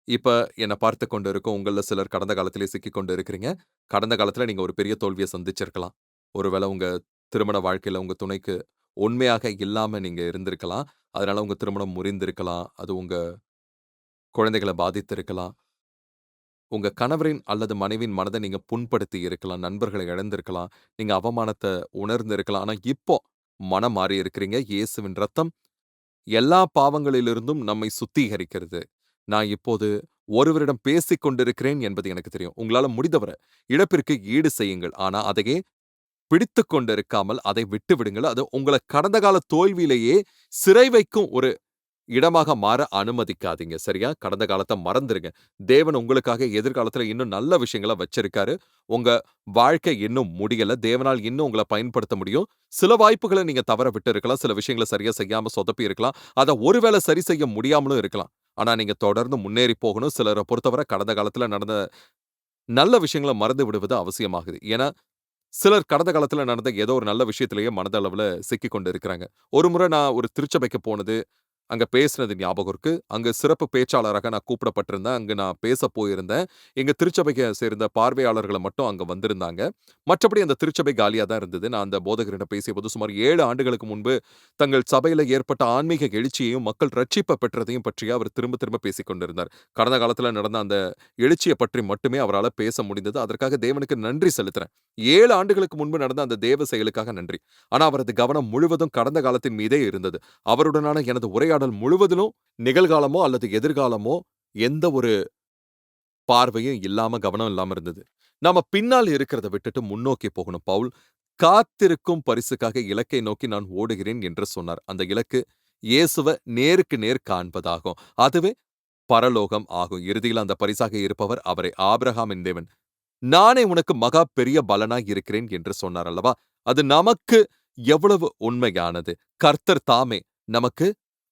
இப்ப என்ன பார்த்துக் கொண்டு இருக்கும் உங்கள்ல சிலர் கடந்த காலத்திலே சிக்கிக் கொண்டு இருக்கிறீங்க. கடந்த காலத்தில நீங்க ஒரு பெரிய தோல்விய சந்திச்சிருக்கலாம். ஒருவேள உங்க திருமண வாழ்க்கையில உங்க துணைக்கு உண்மையாக இல்லாம நீங்க இருந்திருக்கலாம். அதனால உங்க திருமணம் முறிந்திருக்கலாம். அது உங்க குழந்தைகள பாதித்திருக்கலாம். உங்க கணவரின் அல்லது மனைவியின் மனத நீங்க புண்படுத்தி இருக்கலாம். நண்பர்களை இழந்திருக்கலாம். நீங்க அவமானத்த உணர்ந்திருக்கலாம். ஆனா இப்போ மனம் மாறி இருக்கிறீங்க. இயேசுவின் ரத்தம் எல்லா பாவங்களிலிருந்தும் நம்மை சுத்திகரிக்கிறது. நான் இப்போது ஒருவரிடம் பேசிக் கொண்டிருக்கிறேன் என்பது எனக்கு தெரியும். உங்களால முடிந்தவர இழப்பிற்கு ஈடு செய்யுங்கள். ஆனா அதையே பிடித்துக் கொண்டிருக்காமல் அதை விட்டு விடுங்கள். அது உங்கள கடந்த கால தோல்வியிலேயே சிறை வைக்கும் ஒரு இடமாக மாற அனுமதிக்காதீங்க. சரியா? கடந்த காலத்த மறந்துருங்க. தேவன் உங்களுக்காக எதிர்காலத்துல இன்னும் நல்ல விஷயங்கள வச்சிருக்காரு. உங்க வாழ்க்கை இன்னும் முடியல. தேவனால் இன்னும் உங்கள பயன்படுத்த முடியும். சில வாய்ப்புகள நீங்க தவற விட்டு இருக்கலாம். சில விஷயங்கள சரியா செய்யாம சொதப்பி இருக்கலாம். அத ஒருவேள சரி செய்ய முடியாமலும் இருக்கலாம். ஆனா நீங்க தொடர்ந்து முன்னேறி போகணும். சிலர பொறுத்தவர கடந்த காலத்துல நடந்த நல்ல விஷயங்கள மறந்து விடுவது அவசியமாகுது. ஏன்னா, சிலர் கடந்த காலத்துல நடந்த ஏதோ ஒரு நல்ல விஷயத்திலேயே மனதளவுல சிக்கிக் கொண்டு இருக்கிறாங்க. ஒரு முறை நான் ஒரு திருச்சபைக்கு போனது அங்க பேசினது ஞாபகம் இருக்கு. அங்க சிறப்பு பேச்சாளராக நான் கூப்பிடப்பட்டிருந்தேன். அங்க நான் பேசப் போயிருந்தேன். எங்க திருச்சபைய சேர்ந்த பார்வையாளர்கள மட்டும் அங்க வந்திருந்தாங்க. மற்றபடி அந்த திருச்சபை காலியா தான் இருந்தது. நான் அந்த போதகரிடம் பேசியபோது சுமார் 7 ஆண்டுகளுக்கு முன்பு தங்கள் சபையில ஏற்பட்ட ஆன்மீக எழுச்சியையும், மக்கள் ரட்சிப்ப பெற்றதையும் பற்றி அவர் திரும்ப திரும்ப பேசிக் கொண்டிருந்தார். கடந்த காலத்துல நடந்த அந்த எழுச்சிய பற்றி மட்டுமே அவரால பேச முடிந்தது. அதற்காக தேவனுக்கு நன்றி செலுத்துறேன். 7 ஆண்டுகளுக்கு முன்பு நடந்த அந்த தேவ செயலுக்காக நன்றி. ஆனா அவரது கவனம் முழுவதும் கடந்த காலத்தின் மீதே இருந்தது. அவருடனான எனது உரையாடல் முழுவதிலும் நிகழ்காலமோ அல்லது எதிர்காலமோ எந்த ஒரு பார்வையும் இல்லாம, கவனம் இல்லாம இருந்தது. நாம பின்னால் இருக்கிறத விட்டுட்டு முன்னோக்கி போகணும். பவுல் காத்திருக்கும் பரிசுக்காக இலக்கை நோக்கி நான் ஓடுகிறேன் என்று சொன்னார். அந்த இலக்கு இயேசுவ நேருக்கு நேர் காண்பதாகும். அதுவே பரலோகம் ஆகும். இறுதியில் அந்த பரிசாக இருப்பவர் அவரே. ஆபிரகாமின் தேவன் நானே உனக்கு மகா பெரிய பலனாய் இருக்கிறேன் என்று சொன்னார் அல்லவா? அது நமக்கு எவ்வளவு உண்மையானது. கர்த்தர் தாமே நமக்கு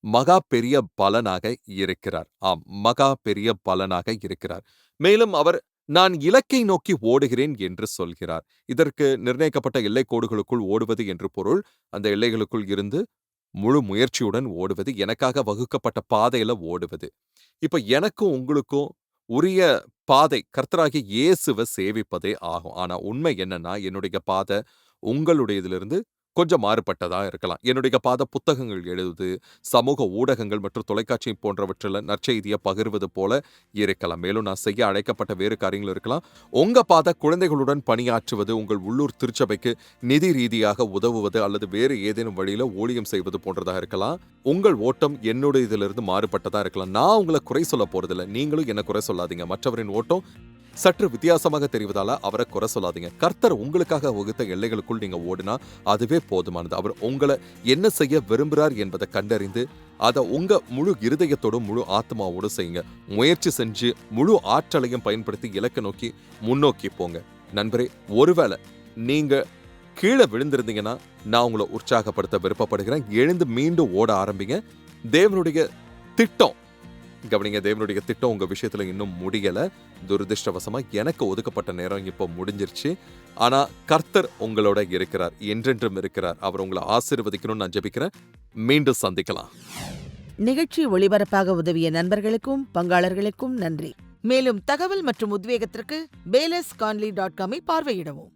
மகா பெரிய பலனாக இருக்கிறார். ஆம், மகா பெரிய பலனாக இருக்கிறார். மேலும் அவர் நான் இலக்கை நோக்கி ஓடுகிறேன் என்று சொல்கிறார். இதற்கு நிர்ணயிக்கப்பட்ட எல்லைக்கோடுகளுக்குள் ஓடுவது என்று பொருள். அந்த எல்லைகளுக்குள் இருந்து முழு முயற்சியுடன் ஓடுவது, எனக்காக வகுக்கப்பட்ட பாதையில ஓடுவது. இப்ப எனக்கும் உங்களுக்கும் உரிய பாதை கர்த்தராகிய இயேசுவ சேவிப்பதே ஆகும். ஆனா உண்மை என்னன்னா, என்னுடைய பாதை உங்களுடையதிலிருந்து கொஞ்சம் மாறுபட்டதா இருக்கலாம். என்னுடைய பாதை புத்தகங்கள் எழுதுவது, சமூக ஊடகங்கள் மற்றும் தொலைக்காட்சி போன்றவற்றில நற்செய்திய பகிர்வது போல இருக்கலாம். மேலும் நான் செய்ய அழைக்கப்பட்ட வேறு காரியங்கள் இருக்கலாம். உங்க பாதை குழந்தைகளுடன் பணியாற்றுவது, உங்கள் உள்ளூர் திருச்சபைக்கு நிதி ரீதியாக உதவுவது அல்லது வேறு ஏதேனும் வழியில ஊழியம் செய்வது போன்றதா இருக்கலாம். உங்கள் ஓட்டம் என்னுடையதிலிருந்து மாறுபட்டதா இருக்கலாம். நான் உங்கள குறை சொல்ல போறதில்ல. நீங்களும் என்ன குறை சொல்லாதீங்க. மற்றவரின் ஓட்டம் சற்று வித்தியாசமாக தெரிவதால அவரை குறை சொல்லாதீங்க. கர்த்தர் உங்களுக்காக வகுத்த எல்லைகளுக்குள் நீங்க ஓடினா அதுவே போதுமானது. அவர் உங்களை என்ன செய்ய விரும்புகிறார் என்பதை கண்டறிந்து அதை உங்க முழு இருதயத்தோடும் முழு ஆத்மாவோடு செய்யுங்க. முயற்சி செஞ்சு முழு ஆற்றலையும் பயன்படுத்தி இலக்கை நோக்கி முன்னோக்கி போங்க. நண்பரே, ஒருவேளை நீங்க கீழே விழுந்திருந்தீங்கன்னா நான் உங்களை உற்சாகப்படுத்த விருப்பப்படுகிறேன். எழுந்து மீண்டும் ஓட ஆரம்பிங்க. தேவனுடைய திட்டம் கவனிங்க, தேவனுடைய திட்டம் உங்க விஷயத்துல இன்னும் முடியல. துரதிர்ஷ்டவசமா எனக்கு ஒதுக்கப்பட்ட நேரம் இப்போ முடிஞ்சிருச்சு. ஆனா கர்த்தர் உங்களோட இருக்கிறார், என்றென்றும் இருக்கிறார். அவர் உங்களை ஆசீர்வதிக்கணும்னு நான் ஜெபிக்கிறேன். மீண்டும் சந்திக்கலாம். நிகழ்ச்சி ஒளிபரப்பாக உதவிய நண்பர்களுக்கும் பங்காளர்களுக்கும் நன்றி. மேலும் தகவல் மற்றும் உத்வேகத்திற்கு belesconley.com பார்வையிடவும்.